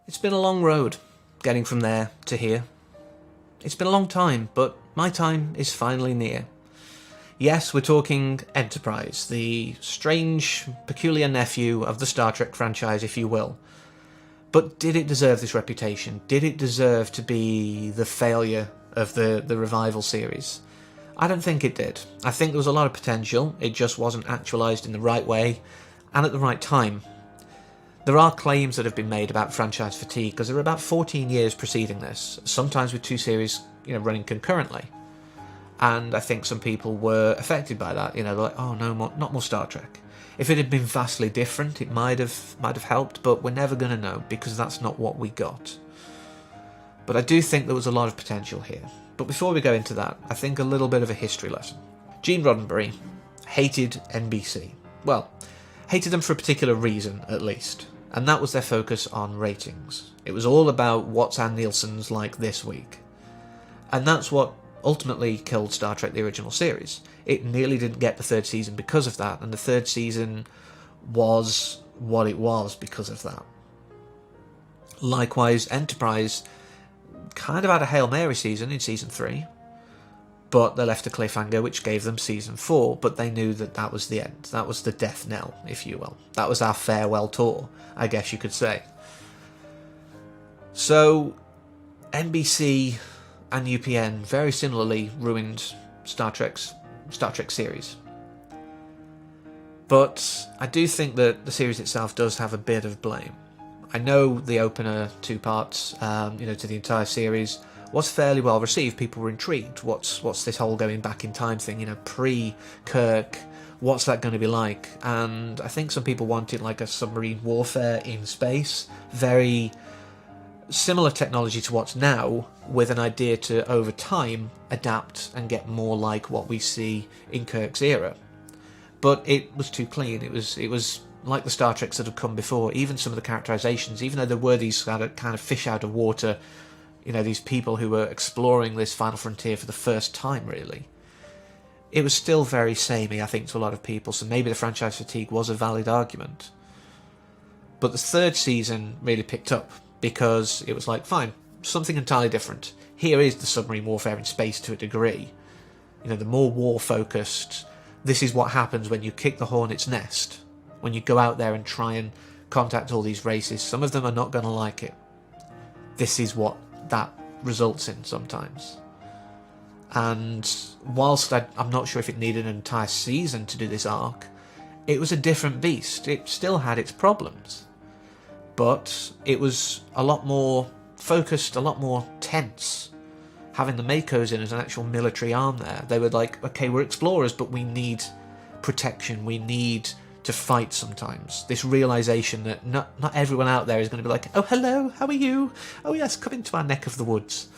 It's been a long road, getting from there to here. It's been a long time, but my time is finally near. Yes, we're talking Enterprise, the strange, peculiar nephew of the Star Trek franchise, if you will. But did it deserve this reputation? Did it deserve to be the failure of the revival series? I don't think it did. I think there was a lot of potential, it just wasn't actualised in the right way, and at the right time. There are claims that have been made about franchise fatigue, because there are about 14 years preceding this, sometimes with two series running concurrently. And I think some people were affected by that. They're like, oh no, not more Star Trek. If it had been vastly different, it might have helped, but we're never going to know, because that's not what we got. But I do think there was a lot of potential here. But before we go into that, I think a little bit of a history lesson. Gene Roddenberry hated NBC. Well, hated them for a particular reason, at least. And that was their focus on ratings. It was all about what's Ann Nielsen's like this week. And that's what ultimately killed Star Trek the original series. It nearly didn't get the third season because of that, and the third season was what it was because of that. Likewise, Enterprise kind of had a Hail Mary season in season 3, but they left a cliffhanger which gave them season 4, but they knew that that was the end. That was the death knell, if you will. That was our farewell tour, I guess you could say. So, NBC and UPN very similarly ruined Star Trek series. But I do think that the series itself does have a bit of blame. I know the opener 2 parts, to the entire series was fairly well received. People were intrigued. What's this whole going back in time thing? Pre-Kirk. What's that going to be like? And I think some people wanted like a submarine warfare in space, very similar technology to what's now, with an idea to over time adapt and get more like what we see in Kirk's era. But it was too clean. It was like the Star Treks that have come before. Even some of the characterizations, even though there were these kind of fish out of water, these people who were exploring this final frontier for the first time, really, it was still very samey, I think, to a lot of people. So maybe the franchise fatigue was a valid argument. But the third season really picked up, because it was like, fine, something entirely different. Here is the submarine warfare in space to a degree. The more war-focused, this is what happens when you kick the hornet's nest. When you go out there and try and contact all these races, some of them are not going to like it. This is what that results in sometimes. And whilst I'm not sure if it needed an entire season to do this arc, it was a different beast. It still had its problems. But it was a lot more focused, a lot more tense. Having the Makos in as an actual military arm there, they were like, okay, we're explorers, but we need protection, we need to fight sometimes. This realisation that not everyone out there is going to be like, oh, hello, how are you? Oh, yes, come into our neck of the woods.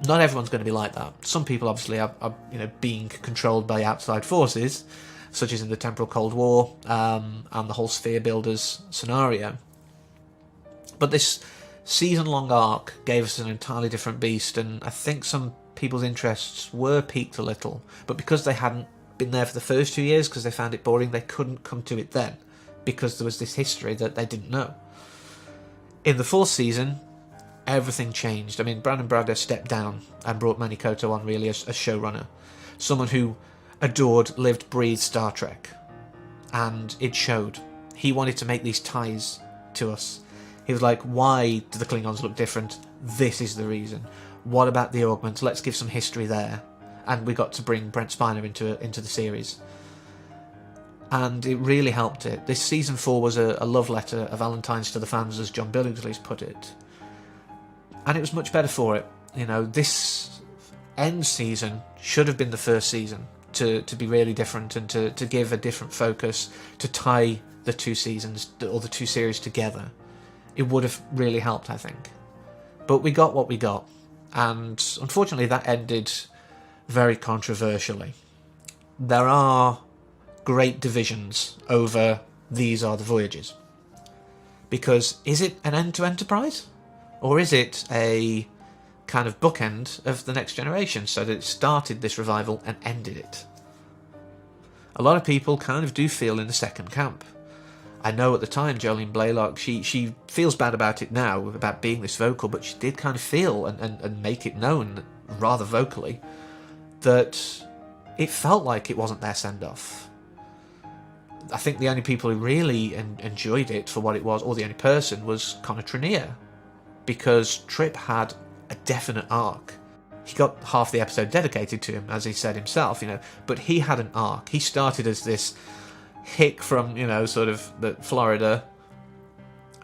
Not everyone's going to be like that. Some people obviously are being controlled by outside forces, such as in the Temporal Cold War and the whole Sphere Builders scenario. But this season-long arc gave us an entirely different beast, and I think some people's interests were piqued a little. But because they hadn't been there for the first 2 years, because they found it boring, they couldn't come to it then, because there was this history that they didn't know. In the 4th season, everything changed. I mean, Brandon Braga stepped down and brought Manny Koto on really as showrunner. Someone who adored, lived, breathed Star Trek. And it showed. He wanted to make these ties to us. He was like, why do the Klingons look different? This is the reason. What about the Augments? Let's give some history there. And we got to bring Brent Spiner into the series. And it really helped it. This season 4 was a love letter, a Valentine's to the fans, as John Billingsley's put it. And it was much better for it. This end season should have been the first season to be really different and to give a different focus, to tie the 2 seasons or the 2 series together. It would have really helped, I think. But we got what we got. And unfortunately that ended very controversially. There are great divisions over these are the voyages. Because is it an end to Enterprise? Or is it a kind of bookend of the Next Generation, so that it started this revival and ended it? A lot of people kind of do feel in the second camp. I know at the time, Jolene Blaylock, she feels bad about it now, about being this vocal, but she did kind of feel and make it known rather vocally that it felt like it wasn't their send-off. I think the only people who really enjoyed it for what it was, or the only person, was Connor Trenier, because Tripp had a definite arc. He got half the episode dedicated to him, as he said himself, but he had an arc. He started as this hick from, sort of the Florida,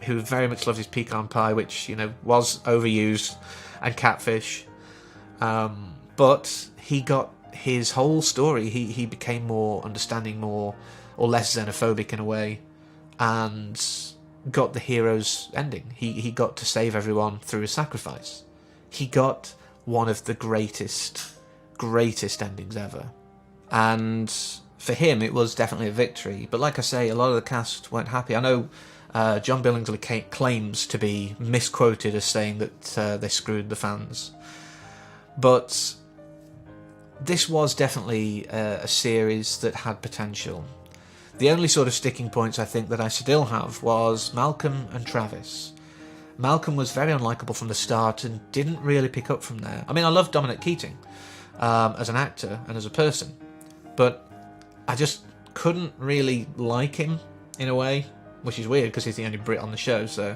who very much loved his pecan pie, which, was overused, and catfish. But he got his whole story. He became more understanding, more or less xenophobic in a way, and got the hero's ending. He got to save everyone through his sacrifice. He got one of the greatest endings ever. And for him, it was definitely a victory. But like I say, a lot of the cast weren't happy. I know John Billingsley claims to be misquoted as saying that they screwed the fans. But this was definitely a series that had potential. The only sort of sticking points I think that I still have was Malcolm and Travis. Malcolm was very unlikable from the start and didn't really pick up from there. I mean, I love Dominic Keating as an actor and as a person, but I just couldn't really like him in a way, which is weird because he's the only Brit on the show, so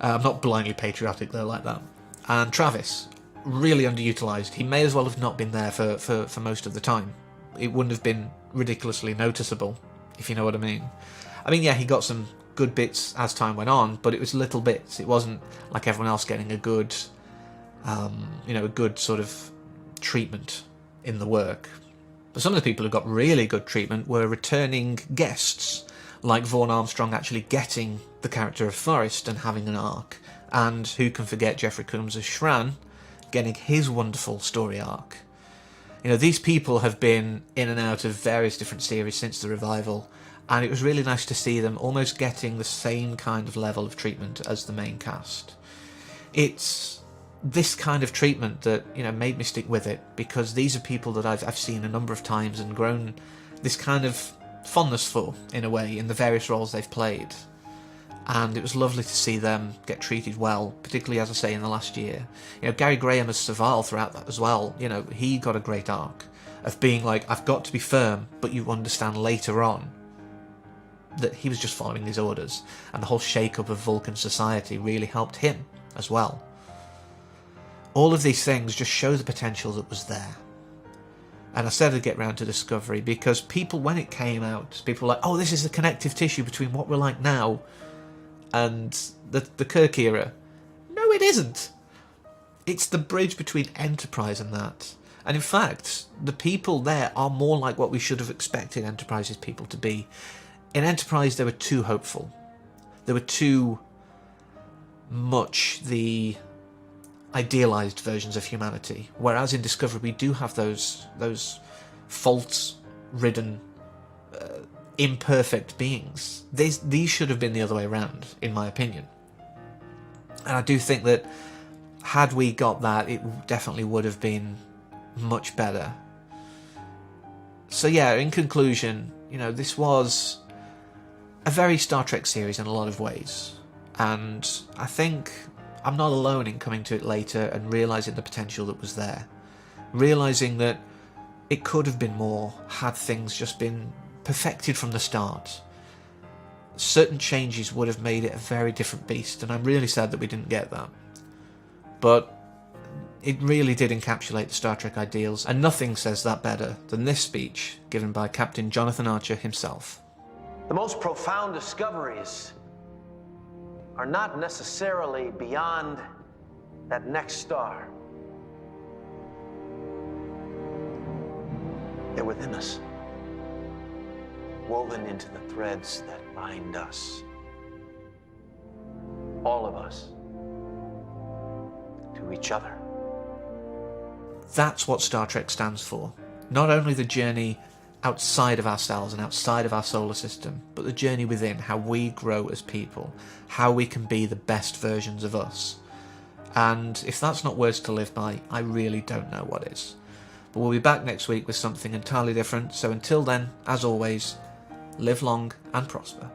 I'm not blindly patriotic though like that. And Travis, really underutilised. He may as well have not been there for most of the time. It wouldn't have been ridiculously noticeable, if you know what I mean. I mean, yeah, he got some good bits as time went on, but it was little bits. It wasn't like everyone else getting a good, a good sort of treatment in the work. But some of the people who got really good treatment were returning guests, like Vaughan Armstrong actually getting the character of Forrest and having an arc, and who can forget Jeffrey Combs as Shran getting his wonderful story arc. These people have been in and out of various different series since the revival, and it was really nice to see them almost getting the same kind of level of treatment as the main cast. It's this kind of treatment that made me stick with it, because these are people that I've seen a number of times and grown this kind of fondness for, in a way, in the various roles they've played. And it was lovely to see them get treated well, particularly, as I say, in the last year. Gary Graham as Saval throughout that as well. He got a great arc of being like, I've got to be firm, but you understand later on that he was just following these orders, and the whole shake-up of Vulcan society really helped him as well. All of these things just show the potential that was there. And I said I'd get round to Discovery, because people, when it came out, people were like, oh, this is the connective tissue between what we're like now and the Kirk era. No, it isn't. It's the bridge between Enterprise and that. And in fact, the people there are more like what we should have expected Enterprise's people to be. In Enterprise, they were too hopeful. They were too much the idealised versions of humanity. Whereas in Discovery, we do have those fault-ridden, imperfect beings. These should have been the other way around, in my opinion. And I do think that had we got that, it definitely would have been much better. So yeah, in conclusion, this was a very Star Trek series in a lot of ways. And I think I'm not alone in coming to it later and realising the potential that was there. Realising that it could have been more had things just been perfected from the start. Certain changes would have made it a very different beast, and I'm really sad that we didn't get that. But it really did encapsulate the Star Trek ideals, and nothing says that better than this speech given by Captain Jonathan Archer himself. The most profound discoveries are not necessarily beyond that next star. They're within us, woven into the threads that bind us, all of us, to each other. That's what Star Trek stands for. Not only the journey outside of ourselves and outside of our solar system, but the journey within, how we grow as people, how we can be the best versions of us. And if that's not words to live by, I really don't know what is. But we'll be back next week with something entirely different, so until then, as always, live long and prosper.